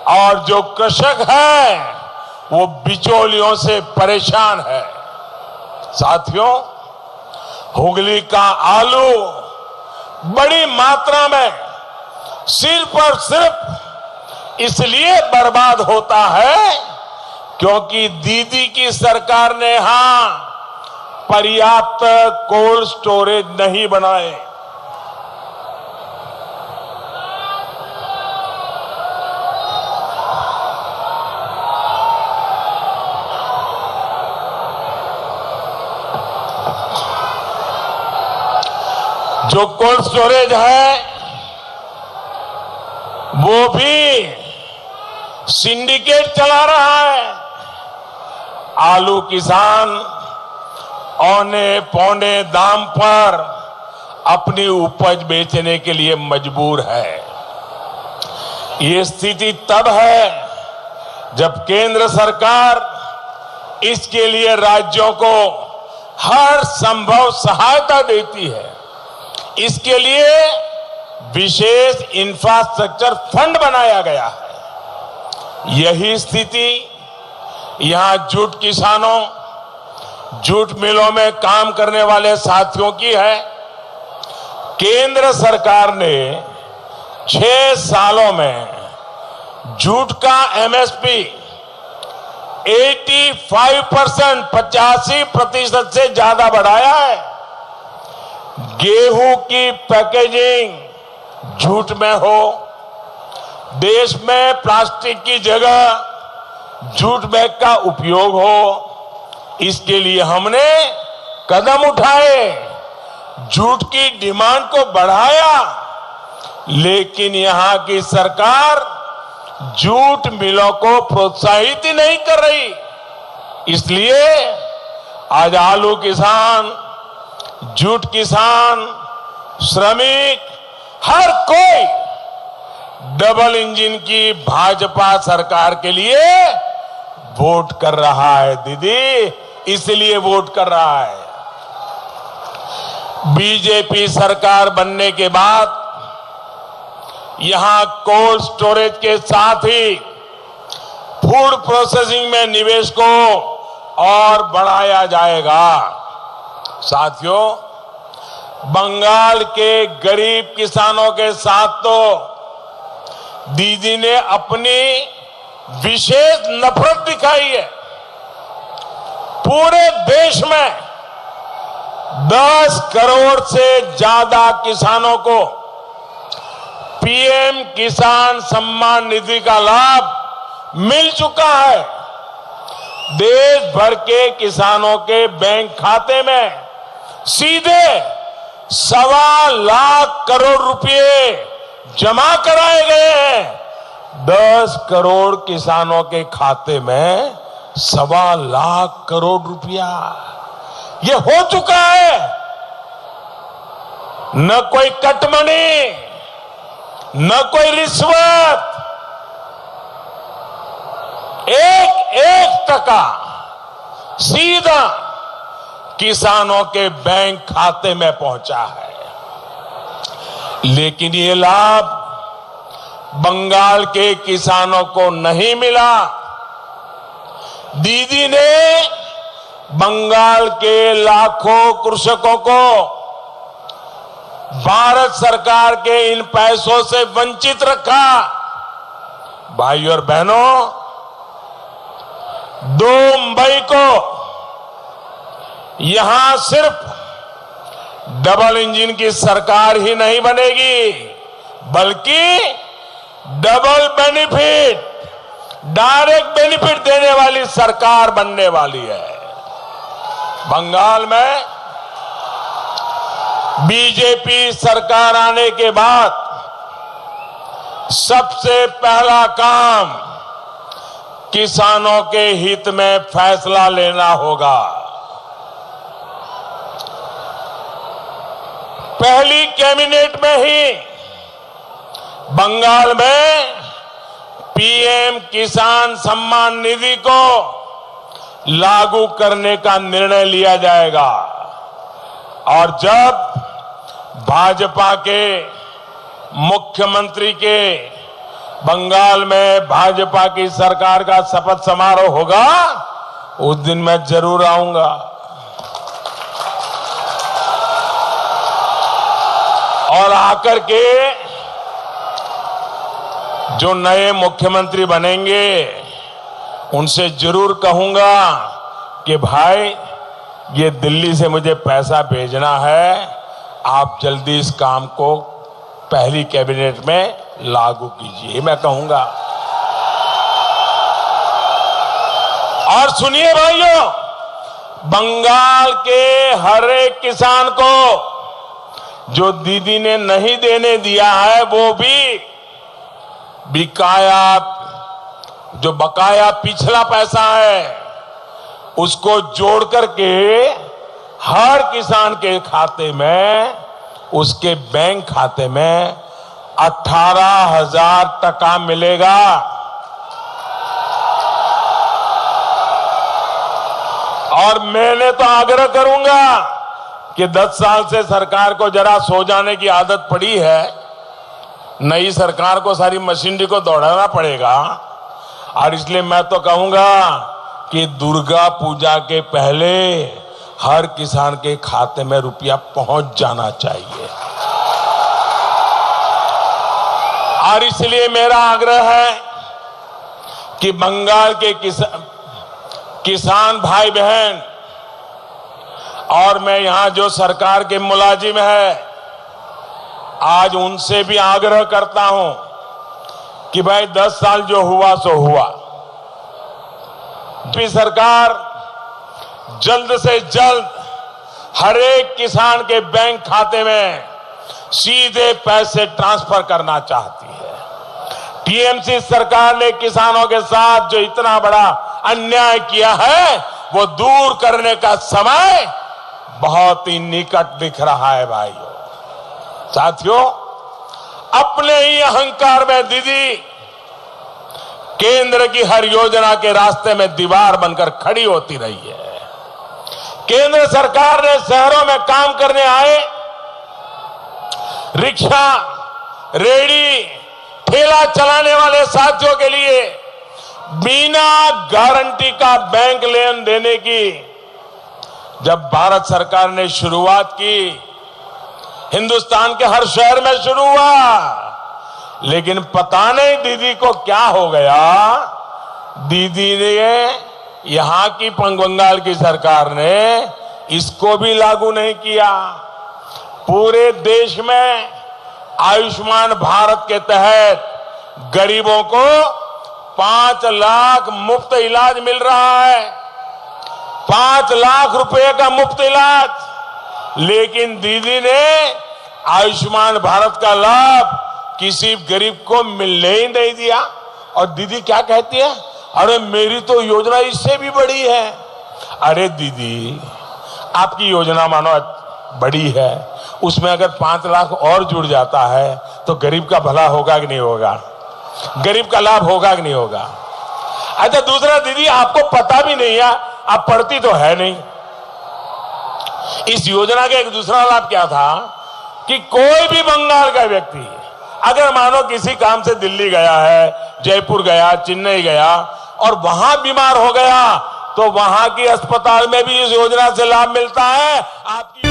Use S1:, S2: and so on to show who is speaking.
S1: और जो कृषक है वो बिचौलियों से परेशान है। साथियों, हुगली का आलू बड़ी मात्रा में सिर्फ और सिर्फ इसलिए बर्बाद होता है क्योंकि दीदी की सरकार ने यहां पर्याप्त कोल्ड स्टोरेज नहीं बनाए। जो कोल्ड स्टोरेज है वो भी सिंडिकेट चला रहा है। आलू किसान औने पौने दाम पर अपनी उपज बेचने के लिए मजबूर है। ये स्थिति तब है जब केंद्र सरकार इसके लिए राज्यों को हर संभव सहायता देती है। इसके लिए विशेष इंफ्रास्ट्रक्चर फंड बनाया गया है। यही स्थिति यहां जूट किसानों, जूट मिलों में काम करने वाले साथियों की है। केंद्र सरकार ने 6 सालों में जूट का एमएसपी 85% से ज्यादा बढ़ाया है। गेहूं की पैकेजिंग जूट में हो, देश में प्लास्टिक की जगह जूट बैग का उपयोग हो, इसके लिए हमने कदम उठाए, जूट की डिमांड को बढ़ाया। लेकिन यहां की सरकार जूट मिलों को प्रोत्साहित ही नहीं कर रही। इसलिए आज आलू किसान, जूट किसान, श्रमिक, हर कोई डबल इंजन की भाजपा सरकार के लिए वोट कर रहा है। दीदी, इसलिए वोट कर रहा है। बीजेपी सरकार बनने के बाद यहां कोल्ड स्टोरेज के साथ ही फूड प्रोसेसिंग में निवेश को और बढ़ाया जाएगा। साथियों, बंगाल के गरीब किसानों के साथ तो दीदी ने अपनी विशेष नफरत दिखाई है। पूरे देश में 10 करोड़ से ज्यादा किसानों को पीएम किसान सम्मान निधि का लाभ मिल चुका है। देश भर के किसानों के बैंक खाते में सीधे 1.25 लाख करोड़ रुपए जमा कराए गए हैं। 10 करोड़ किसानों के खाते में 1.25 लाख करोड़ रुपया ये हो चुका है। न कोई कटमनी, न कोई रिश्वत, 1 टका सीधा किसानों के बैंक खाते में पहुंचा है। लेकिन ये लाभ बंगाल के किसानों को नहीं मिला। दीदी ने बंगाल के लाखों कृषकों को भारत सरकार के इन पैसों से वंचित रखा। भाइयों और बहनों, 2 मई को यहां सिर्फ डबल इंजन की सरकार ही नहीं बनेगी, बल्कि डबल बेनिफिट, डायरेक्ट बेनिफिट देने वाली सरकार बनने वाली है। बंगाल में बीजेपी सरकार आने के बाद सबसे पहला काम किसानों के हित में फैसला लेना होगा। पहली कैबिनेट में ही बंगाल में पीएम किसान सम्मान निधि को लागू करने का निर्णय लिया जाएगा। और जब भाजपा के मुख्यमंत्री के बंगाल में भाजपा की सरकार का शपथ समारोह होगा, उस दिन मैं जरूर आऊंगा। और आकर के जो नए मुख्यमंत्री बनेंगे उनसे जरूर कहूंगा कि भाई ये दिल्ली से मुझे पैसा भेजना है, आप जल्दी इस काम को पहली कैबिनेट में लागू कीजिए, मैं कहूंगा। और सुनिए भाइयों, बंगाल के हर एक किसान को जो दीदी ने नहीं देने दिया है वो भी जो बकाया पिछला पैसा है उसको जोड़ करके हर किसान के खाते में, उसके बैंक खाते में 18,000 टका मिलेगा। और मैंने तो आग्रह करूंगा कि 10 साल से सरकार को जरा सो जाने की आदत पड़ी है, नई सरकार को सारी मशीनरी को दौड़ाना पड़ेगा। और इसलिए मैं तो कहूंगा कि दुर्गा पूजा के पहले हर किसान के खाते में रुपया पहुंच जाना चाहिए। और इसलिए मेरा आग्रह है कि बंगाल के किसान भाई बहन और मैं यहां जो सरकार के मुलाजिम है, आज उनसे भी आग्रह करता हूं कि भाई 10 साल जो हुआ सो हुआ, भी सरकार जल्द से जल्द हर एक किसान के बैंक खाते में सीधे पैसे ट्रांसफर करना चाहती है। टीएमसी सरकार ने किसानों के साथ जो इतना बड़ा अन्याय किया है वो दूर करने का समय बहुत ही निकट दिख रहा है भाइयों। साथियों, अपने ही अहंकार में दीदी केंद्र की हर योजना के रास्ते में दीवार बनकर खड़ी होती रही है। केंद्र सरकार ने शहरों में काम करने आए रिक्शा, रेडी, ठेला चलाने वाले साथियों के लिए बिना गारंटी का बैंक लोन देने की जब भारत सरकार ने शुरुआत की, हिंदुस्तान के हर शहर में शुरू हुआ। लेकिन पता नहीं दीदी को क्या हो गया, दीदी ने यहां की बंगाल की सरकार ने इसको भी लागू नहीं किया। पूरे देश में आयुष्मान भारत के तहत गरीबों को 5 लाख मुफ्त इलाज मिल रहा है, 5 लाख रुपए का मुफ्त इलाज। लेकिन दीदी ने आयुष्मान भारत का लाभ किसी गरीब को मिलने ही नहीं दिया। और दीदी क्या कहती है, अरे मेरी तो योजना इससे भी बड़ी है। अरे दीदी, आपकी योजना मानो बड़ी है, उसमें अगर 5 लाख और जुड़ जाता है तो गरीब का भला होगा कि नहीं होगा, गरीब का लाभ होगा कि नहीं होगा। अच्छा दूसरा दीदी, आपको पता भी नहीं है, आप पढ़ती तो है नहीं। इस योजना का एक दूसरा लाभ क्या था कि कोई भी बंगाल का व्यक्ति अगर मानो किसी काम से दिल्ली गया है, जयपुर गया, चेन्नई गया और वहां बीमार हो गया तो वहां की अस्पताल में भी इस योजना से लाभ मिलता है। आपकी